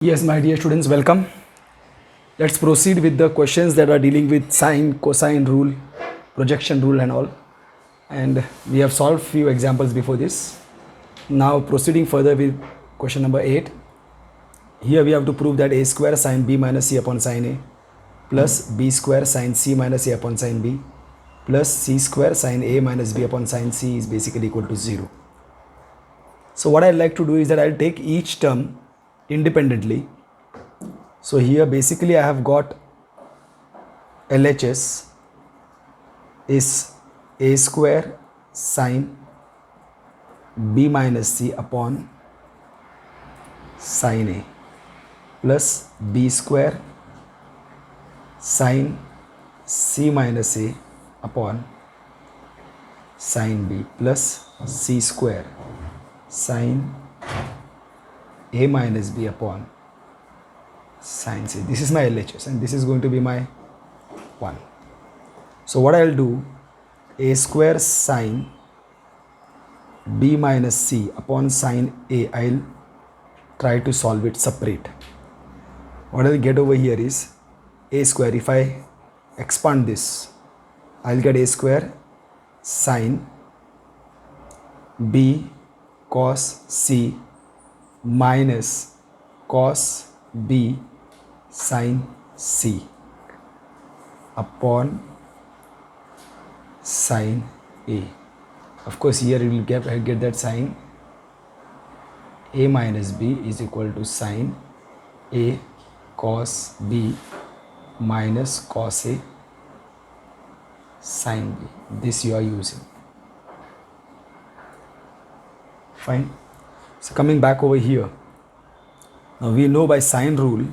Yes, my dear students, welcome. Let's proceed with the questions that are dealing with sine, cosine rule, projection rule and all. And we have solved few examples before this. Now proceeding further with question number 8. Here we have to prove that a square sine b minus c upon sine a plus b square sine c minus a upon sine b plus c square sine a minus b upon sine c is basically equal to 0. So what I'd like to do is that I'll take each term independently. So here basically I have got LHS is a square sine b minus c upon sine a plus b square sine c minus a upon sine b plus c square sine a minus b upon sine c. This is my LHS and this is going to be my 1. So what I'll do, a square sine b minus c upon sine a, I'll try to solve it separate. What I'll get over here is a square. If I expand this, I'll get a square sine b cos c minus cos b sine c upon sine a. Of course here you will get that sine a minus b is equal to sine a cos b minus cos a sine b. This you are using. Fine. So coming back over here, now we know by sine rule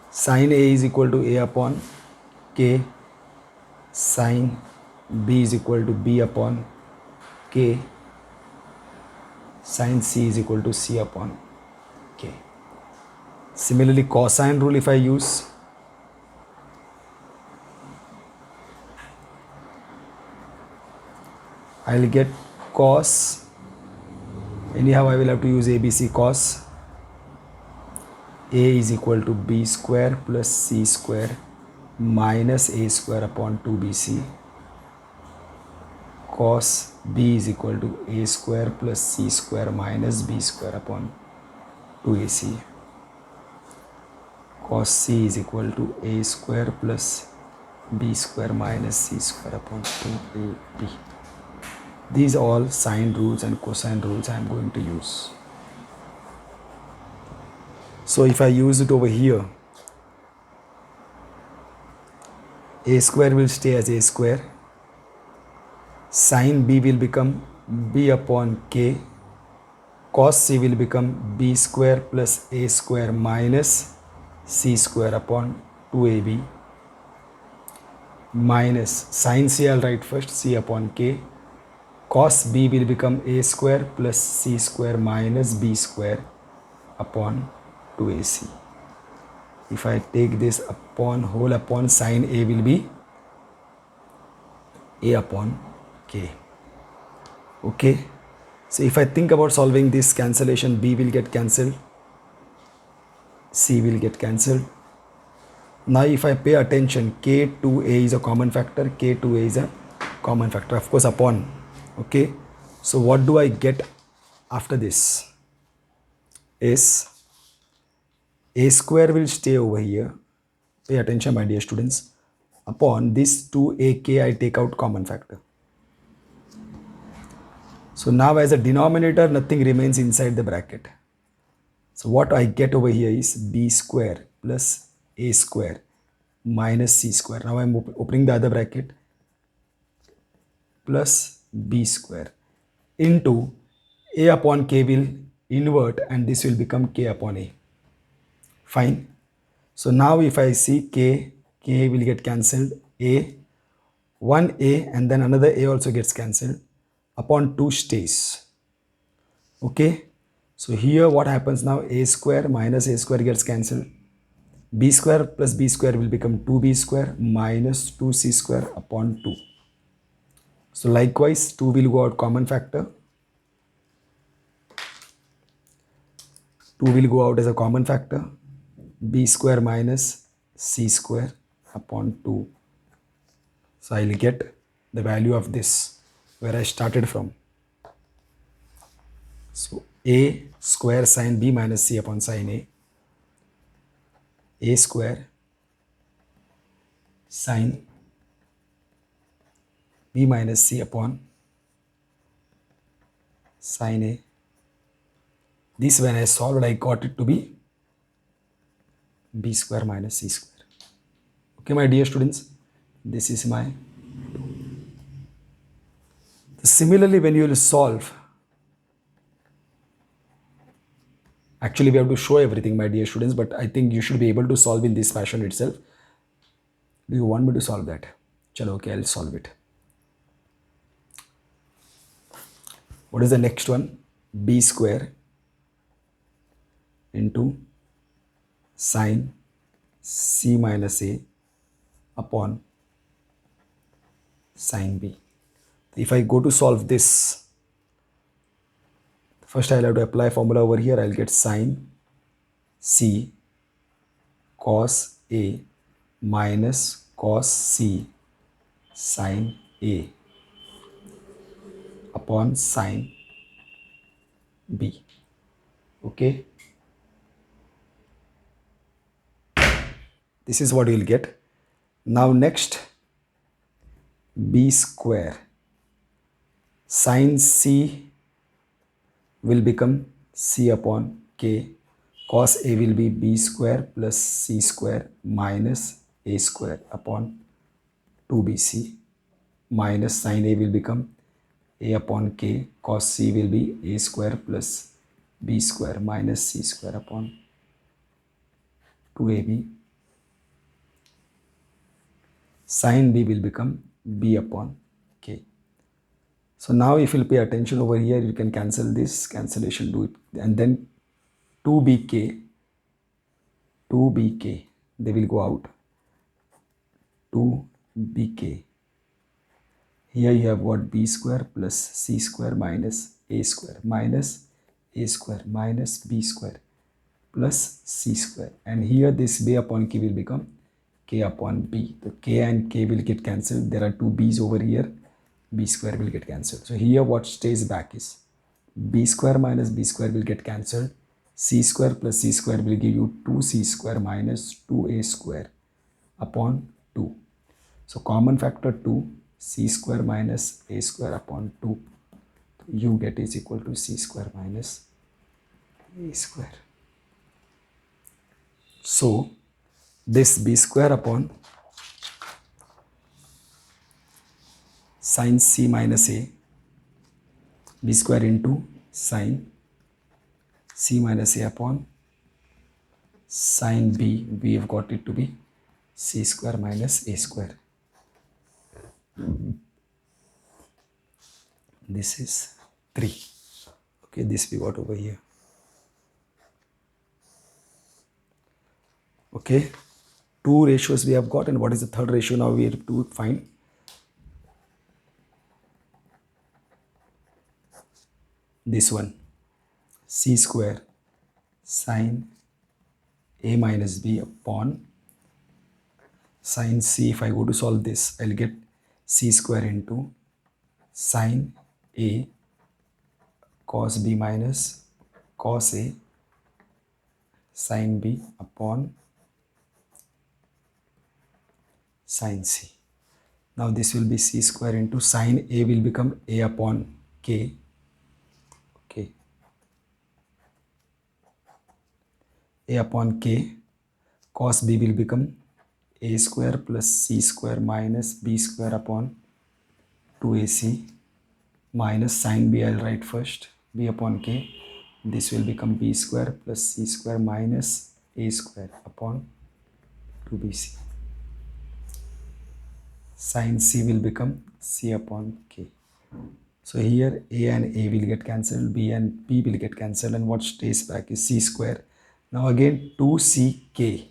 sine a is equal to a upon k, sine b is equal to b upon k, sine c is equal to c upon k. Similarly, cosine rule if I use, I will get cos, anyhow I will have to use ABC, cos a is equal to b square plus c square minus a square upon 2bc, cos b is equal to a square plus c square minus b square upon 2ac, cos c is equal to a square plus b square minus c square upon 2ab. These are all sine rules and cosine rules I am going to use. So if I use it over here, a square will stay as a square, sine b will become b upon k, cos c will become b square plus a square minus c square upon 2ab minus sine c I'll write first, c upon k, cos b will become a square plus c square minus b square upon 2ac. If I take this upon whole upon sine a will be a upon k. Okay. So if I think about solving this cancellation, b will get cancelled, c will get cancelled. Now if I pay attention, k2a is a common factor, k2a is a common factor, of course upon. Okay, so what do I get after this is a square will stay over here, pay attention my dear students, upon this 2ak I take out common factor. So now as a denominator nothing remains inside the bracket. So what I get over here is b square plus a square minus c square. Now I am opening the other bracket, plus b square into a upon k will invert and this will become k upon a. Fine. So now if I see k will get cancelled, one a and then another a also gets cancelled, upon 2 stays. Okay. So here what happens now, a square minus a square gets cancelled, b square plus b square will become 2b square minus 2c square upon 2. So likewise 2 will go out common factor. 2 will go out as a common factor. B square minus C square upon 2. So I will get the value of this where I started from. So A square sine B minus C upon sine A. A square sine B minus C upon sine A. This when I solved, I got it to be B square minus C square. Okay, my dear students, this is my. Similarly, when you will solve, actually we have to show everything, my dear students, but I think you should be able to solve in this fashion itself. Do you want me to solve that? Chalo, okay, I'll solve it. What is the next one? B square into sine C minus A upon sine B. If I go to solve this, first I'll have to apply formula over here. I'll get sine C cos A minus cos C sine A upon sine B. Okay. This is what you will get. Now next, B square sine C will become C upon K. Cos A will be B square plus C square minus A square upon 2BC minus sine A will become A upon K. Cos C will be A square plus B square minus C square upon 2AB. Sine B will become B upon K. So now if you'll pay attention over here, you can cancel this, cancellation, do it. And then 2BK, they will go out. 2BK. Here you have what? B square plus C square minus A square minus A square minus B square plus C square. And here this B upon K will become K upon B. The K and K will get cancelled. There are two B's over here. B square will get cancelled. So here what stays back is B square minus B square will get cancelled. C square plus C square will give you 2C square minus 2A square upon 2. So common factor 2, C square minus A square upon 2. You get is equal to C square minus A square. So this B square upon sine C minus A, B square into sine C minus A upon sine B, we have got it to be C square minus A square. This is 3. Okay, this we got over here. Okay, 2 ratios we have got, and what is the third ratio now we have to find? This one, C square sine A minus B upon sine C. If I go to solve this, I'll get C square into sine A cos B minus cos A sine B upon sine C. Now this will be C square into sine A will become A upon K. Okay. A upon K. Cos B will become A square plus C square minus B square upon 2AC minus sine B. I'll write first B upon K. This will become B square plus C square minus A square upon 2BC. Sine C will become C upon K. So here A and A will get cancelled, B and B will get cancelled, and what stays back is C square. Now again 2CK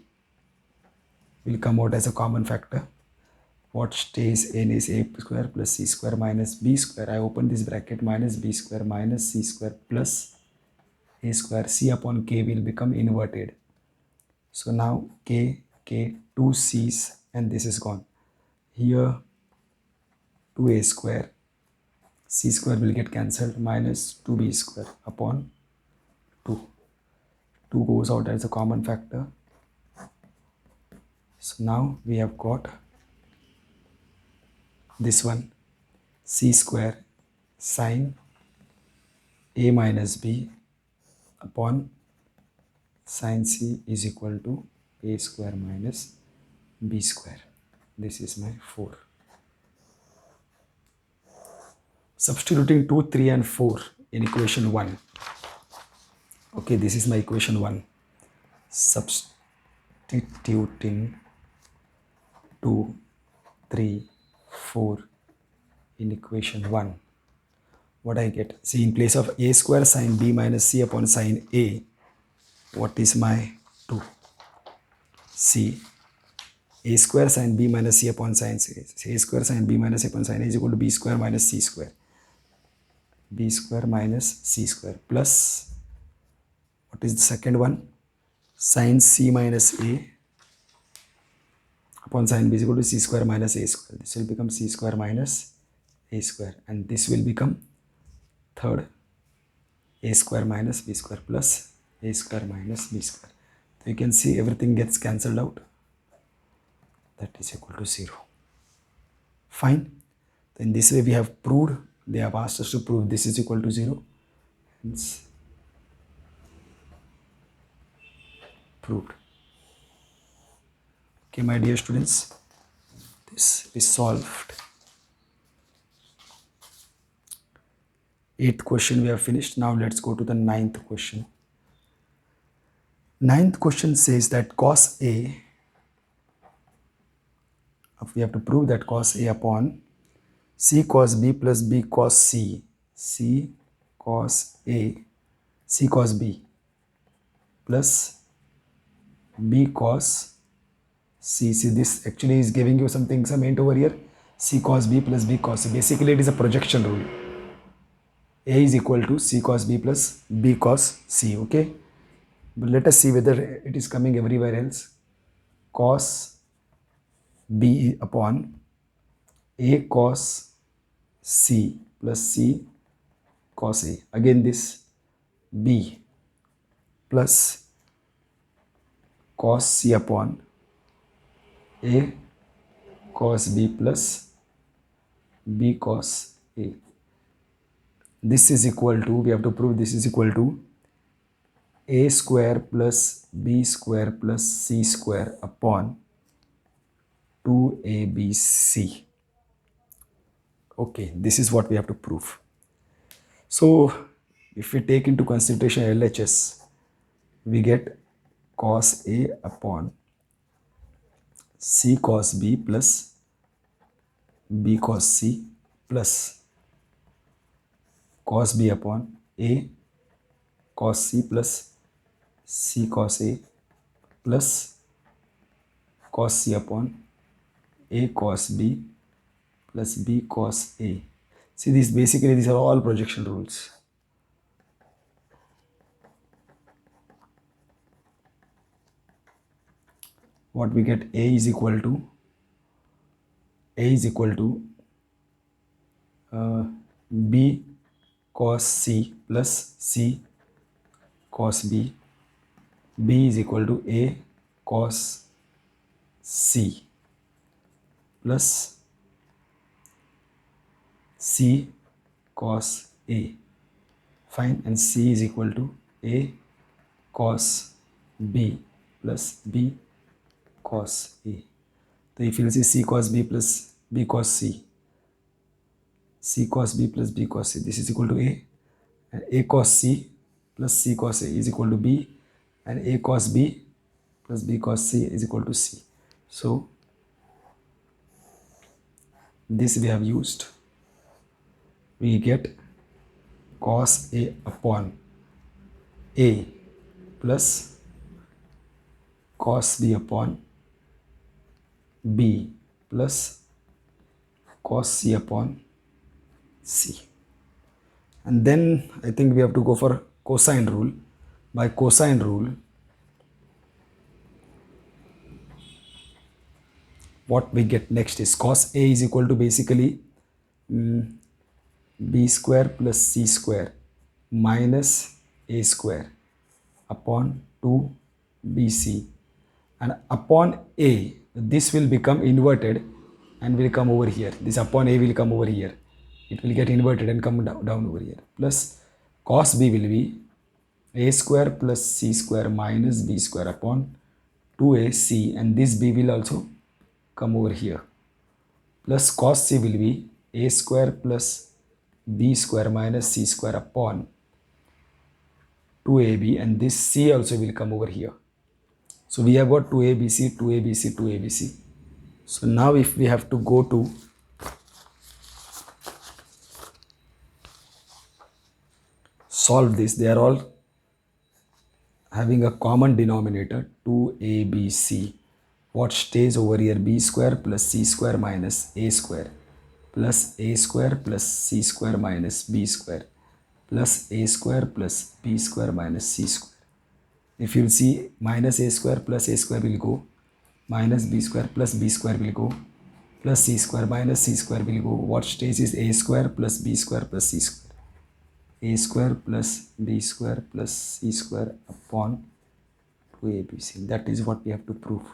will come out as a common factor. what stays in is a square plus c square minus b square. I open this bracket, minus b square minus c square plus a square. C upon k will become inverted. So now two c's and this is gone. Here 2a square, c square will get cancelled, minus 2b square upon 2. 2 goes out as a common factor. So now we have got this one, c square sine a minus b upon sine c is equal to a square minus b square. This is my 4. Substituting 2, 3 and 4 in equation 1. Okay, this is my equation 1. Substituting 2, 3, 4 in equation 1. What I get? See, in place of a square sine b minus c upon sine a, what is my 2? C, a square sine b minus c upon sine c. A square sine b minus c upon sine a is equal to b square minus c square. B square minus c square plus, what is the second one? Sine c minus a upon sine b is equal to c square minus a square. This will become c square minus a square, and this will become third, a square minus b square plus a square minus b square. So you can see everything gets cancelled out. That is equal to 0. Fine. In this way we have proved, they have asked us to prove this is equal to 0. Hence proved. Okay, my dear students, this is solved. 8th question we have finished. Now let's go to the 9th question. 9th question says that cos A, we have to prove that cos A upon c cos b plus b cos c, c cos A, c cos b plus b cos c. See, this actually is giving you some hint over here. C cos b plus b cos c. Basically, it is a projection rule. A is equal to c cos b plus b cos c. Okay, but let us see whether it is coming everywhere else. Cos b upon a cos c plus c cos a. Again this b plus cos c upon a cos b plus b cos a. This is equal to, we have to prove this is equal to a square plus b square plus c square upon 2abc. Okay, this is what we have to prove. So if we take into consideration LHS, we get cos A upon c cos b plus b cos c plus cos b upon a cos c plus c cos a plus cos c upon a cos b plus b cos a. See, these are all projection rules. What we get, a is equal to b cos c plus c cos b. B is equal to a cos c plus c cos a. Fine. And c is equal to a cos b plus b cos a. So if you see c cos b plus b cos c, c cos b plus b cos c, this is equal to a, and a cos c plus c cos a is equal to b, and a cos b plus b cos c is equal to c. So this we have used. We get cos a upon a plus cos b upon b plus cos C upon C. And then I think we have to go for cosine rule. By cosine rule, what we get next is cos A is equal to basically B square plus C square minus A square upon 2BC, and upon A this will become inverted and will come over here. This upon A will come over here. It will get inverted and come down over here. Plus cos B will be A square plus C square minus B square upon 2AC, and this B will also come over here. Plus cos C will be A square plus B square minus C square upon 2AB, and this C also will come over here. So we have got 2ABC, 2ABC, 2ABC. So now if we have to go to solve this, they are all having a common denominator, 2ABC. What stays over here? B square plus C square minus A square plus A square plus C square minus B square plus A square plus B square minus C square. If you see, minus A square plus A square will go, minus B square plus B square will go, plus C square minus C square will go. What stays is A square plus B square plus C square. A square plus B square plus C square upon 2ABC. That is what we have to prove.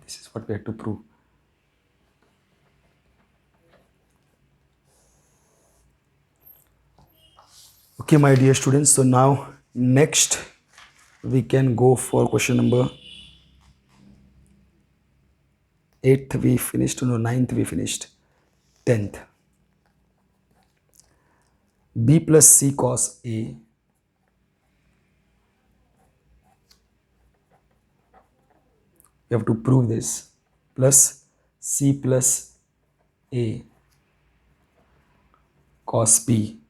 This is what we have to prove. Okay, my dear students, so now next we can go for question number 8th we finished, no, 9th we finished, 10th. B plus C cos A you have to prove this, plus C plus A cos B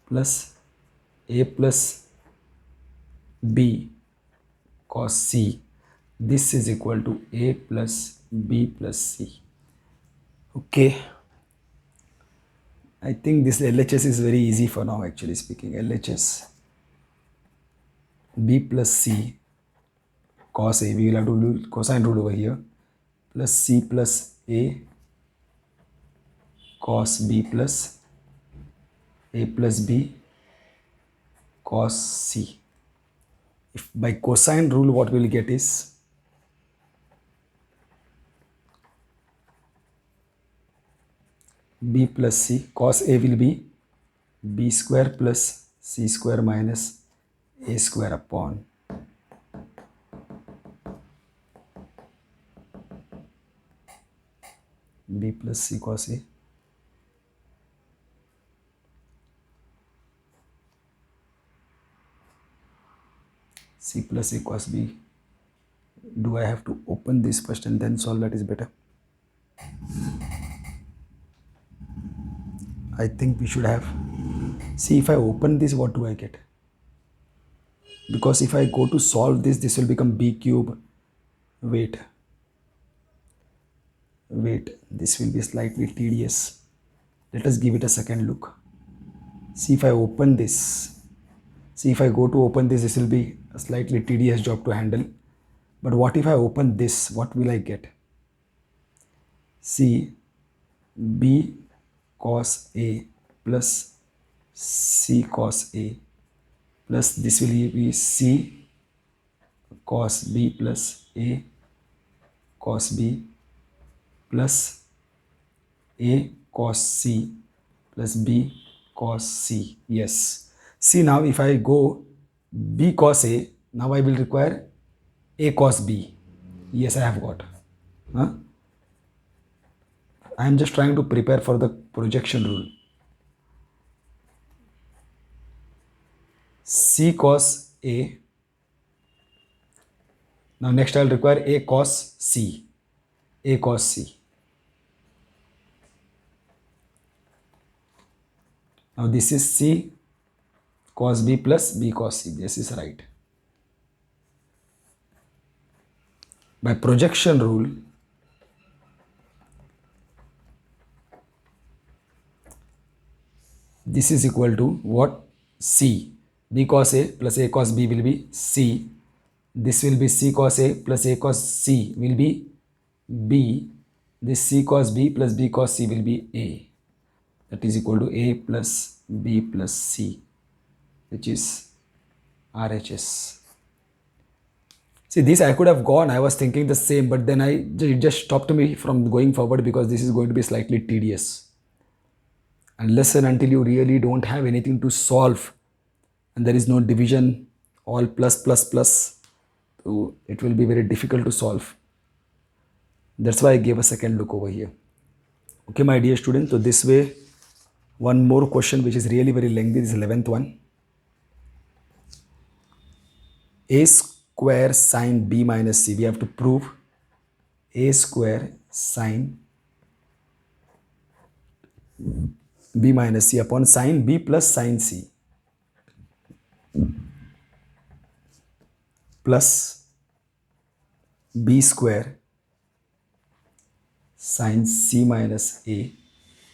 plus A plus B cos C. This is equal to A plus B plus C. Okay. I think this LHS is very easy for now, actually speaking. LHS B plus C cos A, we will have to do cosine rule over here, plus C plus A cos B plus A plus B cos C. If by cosine rule, what we will get is B plus C cos A will be B square plus C square minus A square upon B plus C cos A C plus A cos B. Do I have to open this first and then solve? That is better. I think we should have. See, if I open this, what do I get? Because if I go to solve this, this will become B cube. Wait, this will be slightly tedious. Let us give it a second look. See, if I open this, see, if I go to open this, this will be a slightly tedious job to handle. But what if I open this? What will I get? See, B cos A plus C cos A plus this will be C cos B plus A cos B plus A cos C plus B cos C. Yes. See, now if I go B cos A, now I will require A cos B. Yes, I have got. I am just trying to prepare for the projection rule. C cos A. Now next I will require A cos C. A cos C. Now this is C cos B plus B cos C. This is right. By projection rule, this is equal to what? C. B cos A plus A cos B will be C. This will be C cos A plus A cos C will be B. This C cos B plus B cos C will be A. That is equal to A plus B plus C, which is RHS. See, this I could have gone, I was thinking the same, but then it just stopped me from going forward because this is going to be slightly tedious. Unless and until you really don't have anything to solve and there is no division, all plus plus plus, so it will be very difficult to solve. That's why I gave a second look over here. Okay, my dear students, so this way, one more question which is really very lengthy, this is 11th one. A square sine B minus C, we have to prove A square sine B minus C upon sine B plus sine C plus B square sine C minus A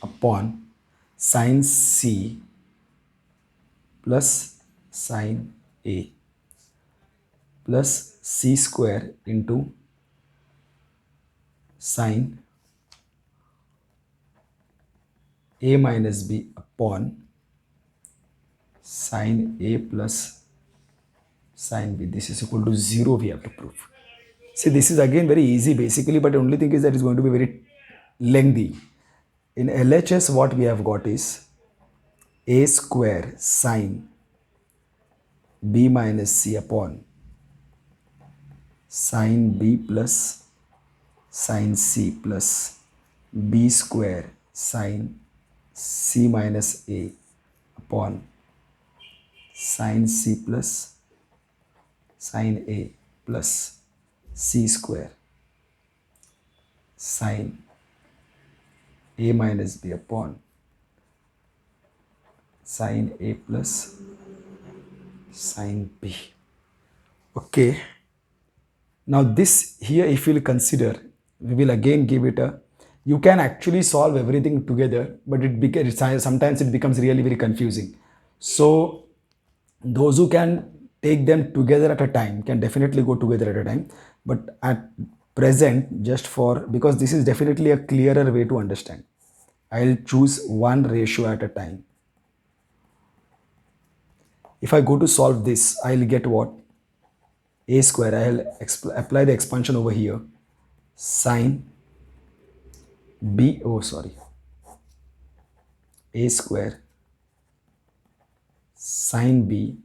upon sine C plus sine A plus C square into sine A minus B upon sine A plus sine B. This is equal to 0, we have to prove. See, this is again very easy basically, but the only thing is that it's going to be very lengthy. In LHS, what we have got is A square sine B minus C upon sine B plus sine C plus B square sine C minus A upon sine C plus sine A plus C square sine A minus B upon sine A plus sine B. Okay. Now this here, if you will consider, we will again give it a, you can actually solve everything together, but sometimes it becomes really very confusing. So those who can take them together at a time can definitely go together at a time, but at present, just for, because this is definitely a clearer way to understand, I'll choose one ratio at a time. If I go to solve this, I'll get what? A square, I'll apply the expansion over here, sine B, A square sine B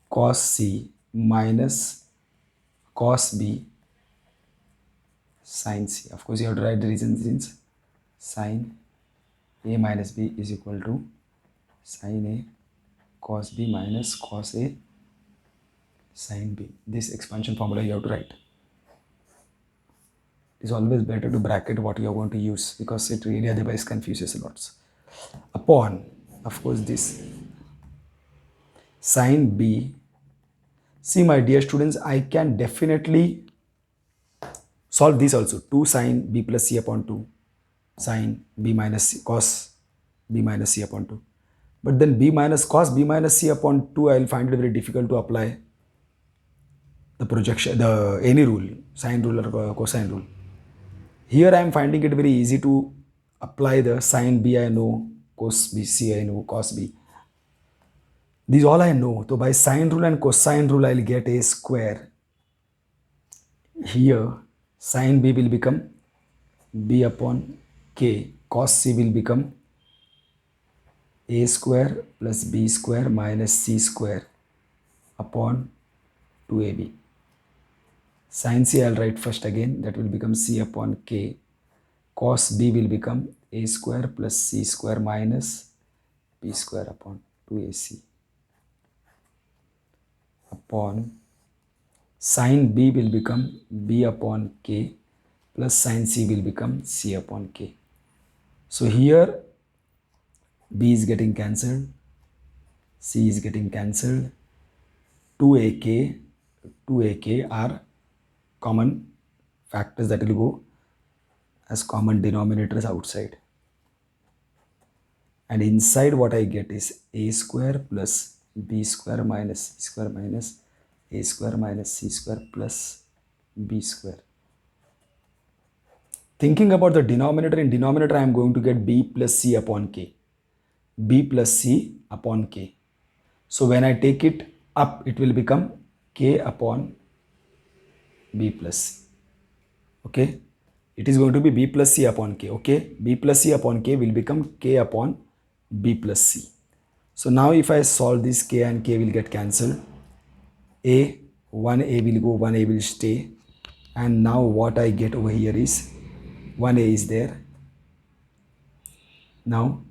cos C minus cos B sine C. Of course, you have to write the reason, since sine A minus B is equal to sine A cos B minus cos A sine B. This expansion formula you have to write. It's always better to bracket what you are going to use because it really otherwise confuses a lot. Upon, of course, this sine B. See, my dear students, I can definitely solve this also. 2 sine B plus C upon 2 sine B minus C cos B minus C upon 2. But then B minus cos B minus C upon 2, I will find it very difficult to apply the projection, any rule, sine rule or cosine rule. Here I am finding it very easy to apply the sine B, I know, cos B, C I know, cos B. These all I know. So by sine rule and cosine rule, I will get A square. Here, sine B will become B upon K. Cos C will become A square plus B square minus C square upon 2AB. Sin C I'll write first again, that will become C upon K. Cos B will become A square plus C square minus B square upon 2AC. Upon sin B will become B upon K plus sin C will become C upon K. So here B is getting cancelled, C is getting cancelled, 2AK are common factors that will go as common denominators outside. And inside what I get is a square plus b square minus c square minus a square minus c square plus b square. Thinking about the denominator, in denominator I am going to get b plus c upon k. B plus c upon k. So when I take it up, it will become k upon b plus c. Okay. It is going to be b plus c upon k. Okay. B plus c upon k will become k upon b plus c. So now if I solve this, k and k will get cancelled. A, 1a will go, 1a will stay. And now what I get over here is 1a is there. Now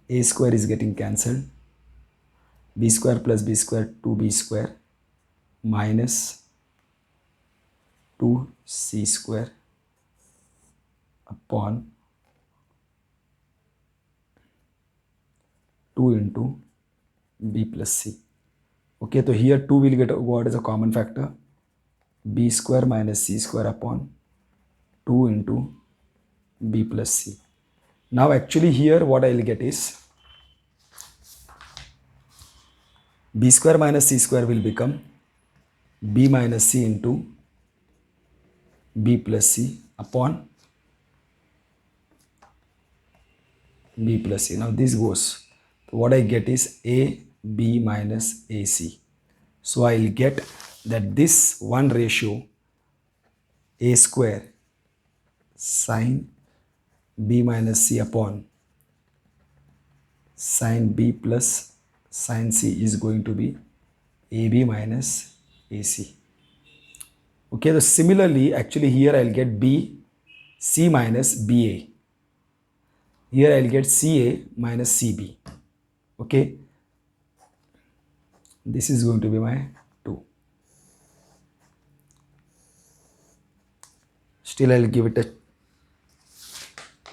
a square is getting cancelled. B square plus b square 2b square minus 2c square upon 2 into b plus c. Okay, so here 2 will get what is a common factor, b square minus c square upon 2 into b plus c. Now actually here what I will get is b square minus c square will become b minus c into b plus c upon b plus c. Now this goes. So what I get is a b minus ac. So I will get that this one ratio a square sine b minus c upon sine b plus sine c is going to be ab minus ac. Okay, so similarly, actually here I'll get b c minus ba. Here I'll get ca minus cb. Okay, this is going to be my 2. Still I'll give it a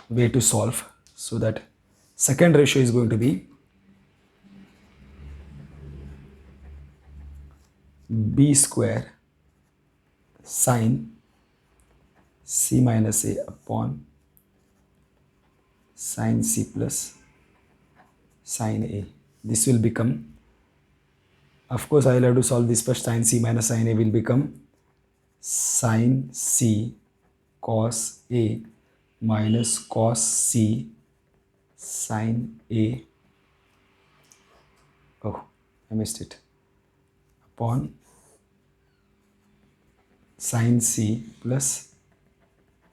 way to solve, so that second ratio is going to be b square sine c minus a upon sine c plus sine a. This will become, of course I will have to solve this first. Sine c minus sine a will become sine c cos a minus cos c sine a. Oh, I missed it. Upon sine c plus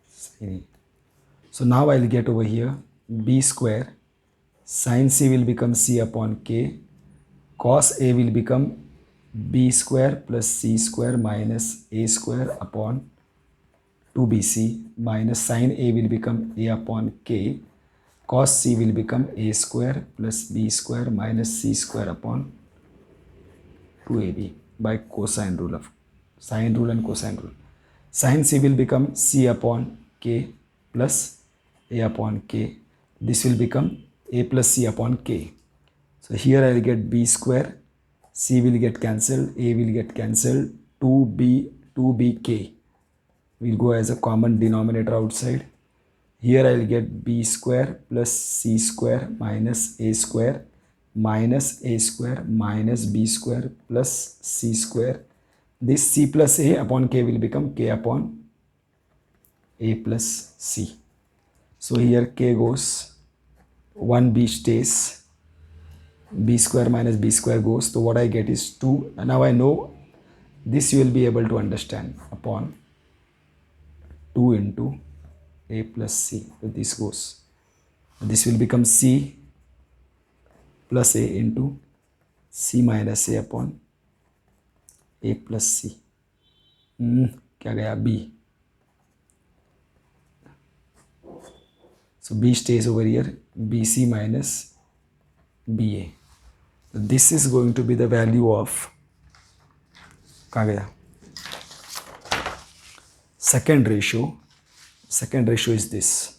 sine a. So now I will get over here b square sine c will become c upon k, cos a will become b square plus c square minus a square upon 2bc minus sine a will become a upon k, cos c will become a square plus b square minus c square upon 2ab by cosine rule of sine rule and cosine rule. Sine c will become c upon k plus a upon k. This will become a plus c upon k. So here I will get b square, c will get cancelled, a will get cancelled, 2bk will go as a common denominator outside. Here I will get b square plus c square minus a square minus a square minus b square plus c square. This c plus a upon k will become k upon a plus c. So here k goes, 1b stays, b square minus b square goes. So what I get is 2. And now I know this you will be able to understand, upon 2 into a plus c. So this goes. This will become c plus a into c minus a upon a plus c. क्या गया b. So b stays over here, bc minus ba. So this is going to be the value of कहाँ गया second ratio. Second ratio is this,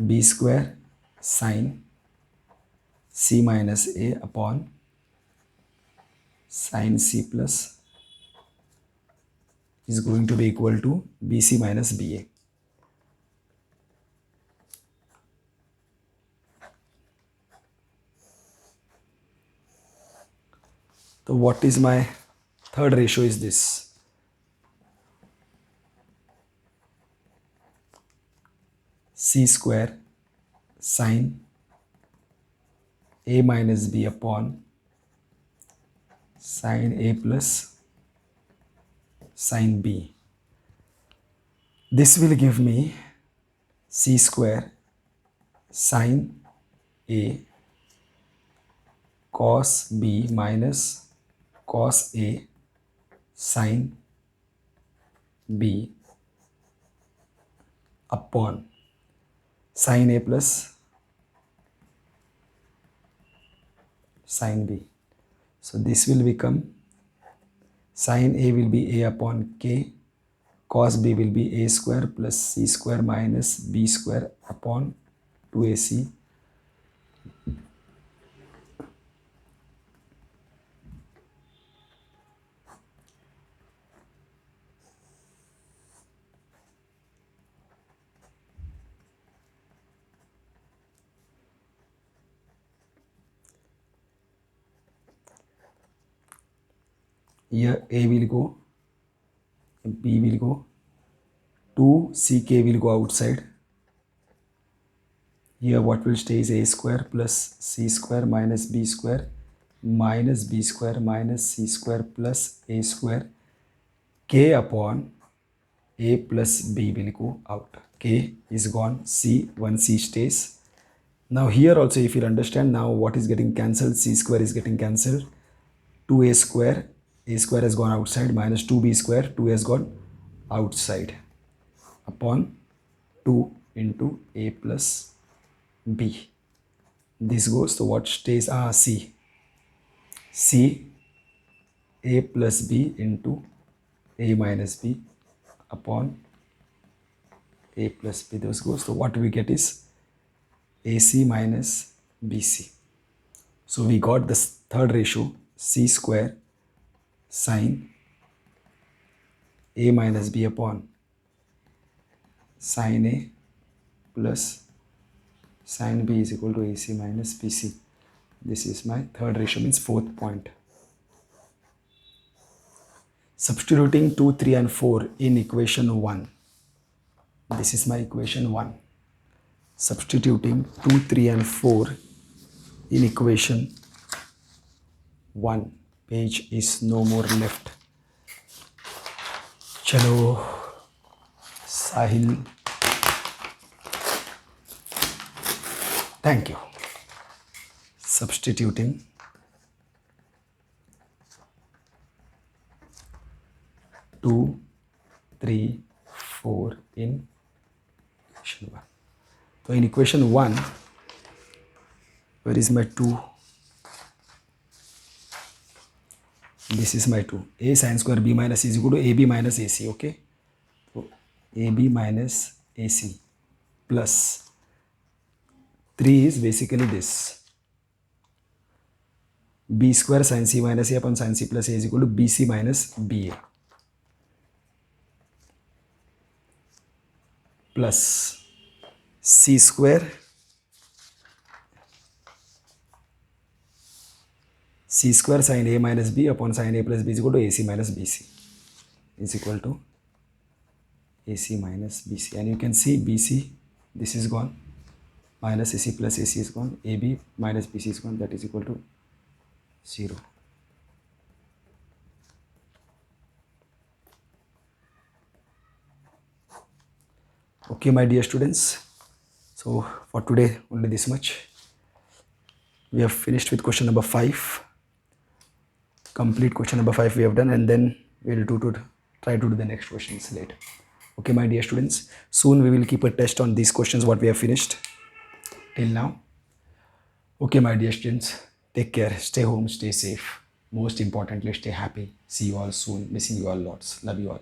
b square sine c minus a upon sine c plus is going to be equal to BC minus BA. So what is my third ratio is this. C square sine A minus B upon sine A plus sine B. This will give me C square sine A cos B minus cos A sine B upon sine A plus sine B. So this will become sine A will be A upon K, cos B will be A square plus C square minus B square upon 2AC. Here A will go, B will go, 2CK will go outside. Here what will stay is A square plus C square minus B square minus B square minus C square plus A square. K upon A plus B will go out. K is gone, C, 1C stays. Now here also if you understand now what is getting cancelled, C square is getting cancelled. 2A square, A square has gone outside, minus 2B square, 2A has gone outside, upon 2 into A plus B. This goes to what stays, C. C, A plus B into A minus B upon A plus B. This goes to what we get is AC minus BC. So we got this third ratio, C square sine A minus B upon sine A plus sine B is equal to AC minus BC. This is my third ratio, means fourth point. Substituting 2, 3 and 4 in equation 1. This is my equation 1. Substituting 2, 3 and 4 in equation 1. Page is no more left. Chalo, Sahil. Thank you. Substituting 2, 3, 4 in equation 1. So in equation 1, where is my 2? This is my 2. A sin square B minus C is equal to AB minus AC, okay? So AB minus AC plus 3 is basically this. B square sin C minus A upon sin C plus A is equal to BC minus BA. Plus C square sin A minus B upon sin A plus B is equal to AC minus BC is equal to AC minus BC. And you can see BC, this is gone, minus AC plus AC is gone, AB minus BC is gone, that is equal to 0. Okay, my dear students. So for today, only this much. We have finished with question number 5. Complete question number 5 we have done, and then we will try to do the next questions later. Okay, my dear students. Soon we will keep a test on these questions what we have finished till now. Okay, my dear students. Take care. Stay home. Stay safe. Most importantly, stay happy. See you all soon. Missing you all lots. Love you all.